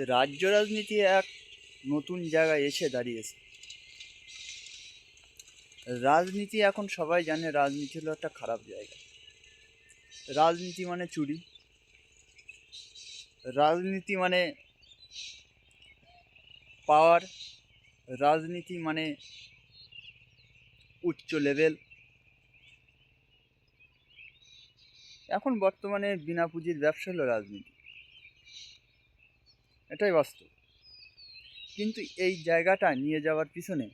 রাজ্য রাজনীতি এক নতুন জায়গায় এসে দাঁড়িয়েছে। রাজনীতি এখন সবাই জানে, রাজনীতি হলো একটা খারাপ জায়গা। রাজনীতি মানে চুরি, রাজনীতি মানে পাওয়ার, রাজনীতি মানে উচ্চ লেভেল। এখন বর্তমানে বিনা পুঁজির ব্যবসা হলো রাজনীতি, এটাই বাস্তব। কিন্তু এই জায়গাটা নিয়ে যাওয়ার পিছনে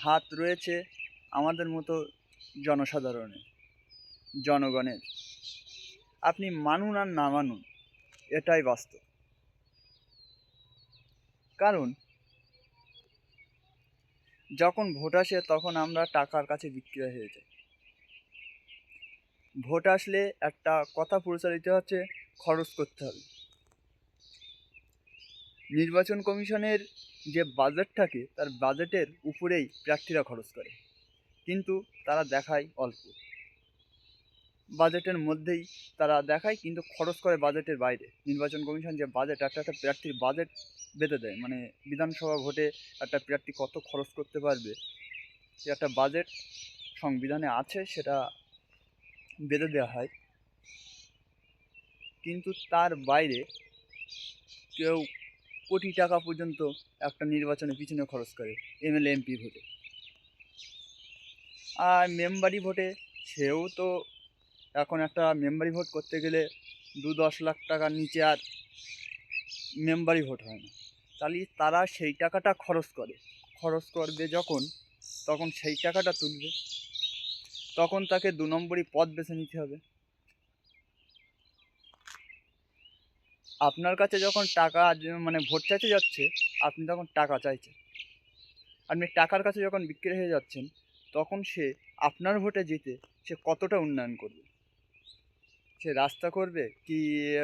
হাত রয়েছে আমাদের মতো জনসাধারণের, জনগণের। আপনি মানুন আর না মানুন, এটাই বাস্তব। কারণ যখন ভোট আসে তখন আমরা টাকার কাছে বিক্রয় হয়ে যাই। ভোট আসলে একটা কথা প্রচারিত হচ্ছে, খরচ করতে হবে। নির্বাচন কমিশনের যে বাজেট থাকে তার বাজেটের উপরেই প্রার্থীরা খরচ করে, কিন্তু তারা দেখায় অল্প। বাজেটের মধ্যেই তারা দেখায়, কিন্তু খরচ করে বাজেটের বাইরে। নির্বাচন কমিশন যে বাজেট, একটা প্রার্থীর বাজেট বেঁধে দেয়, মানে বিধানসভা ভোটে একটা প্রার্থী কত খরচ করতে পারবে সে একটা বাজেট সংবিধানে আছে, সেটা বেঁধে দেওয়া হয়। কিন্তু তার বাইরে কেউ কোটি টাকা পর্যন্ত একটা নির্বাচনের পিছনে খরচ করে, এমএলএ এমপি ভোটে। আর মেম্বারি ভোটে সেও তো এখন একটা মেম্বারি ভোট করতে গেলে 2-10 লাখ টাকার নিচে আর মেম্বারি ভোট হয় না। তাহলে তারা সেই টাকাটা খরচ করবে যখন, তখন সেই টাকাটা তুলবে, তখন তাকে 2 নম্বরই পদ বেছে নিতে হবে। আপনার কাছে যখন টাকা মানে ভোট চাইতে যাচ্ছে, আপনি তখন টাকা চাইছেন। আপনি টাকার কাছে যখন বিক্রি হয়ে যাচ্ছেন, তখন সে আপনার ভোটে জিতে সে কতটা উন্নয়ন করবে, সে রাস্তা করবে কি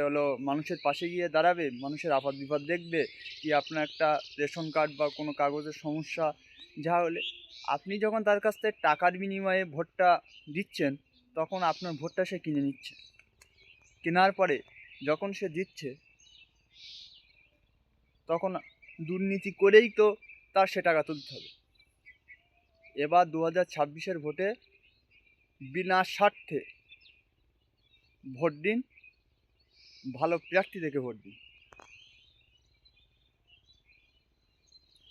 হলো মানুষের পাশে গিয়ে দাঁড়াবে, মানুষের আপদ বিপদ দেখবে, কি আপনার একটা রেশন কার্ড বা কোনো কাগজের সমস্যা যা হলে আপনি যখন তার কাছ থেকে টাকার বিনিময়ে ভোটটা দিচ্ছেন, তখন আপনার ভোটটা সে কিনে নিচ্ছে। কেনার পরে যখন সে দিচ্ছে, তখন দুর্নীতি করেই তো তার সে টাকা তুলতে হবে। এবার 2026-এর ভোটে বিনা স্বার্থে ভোট দিন, ভালো প্রার্থী দেখে ভোট দিন,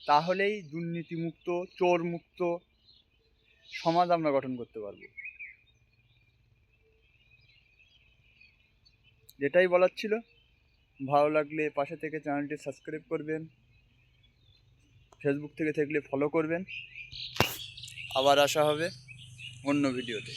তাহলেই দুর্নীতিমুক্ত, চোরমুক্ত সমাজ আমরা গঠন করতে পারব। যেটাই বলার ছিল। ভালো লাগলে পাশে থেকে চ্যানেলটি সাবস্ক্রাইব করবেন, ফেসবুক থেকে থাকলে ফলো করবেন। আবার আসা হবে অন্য ভিডিওতে।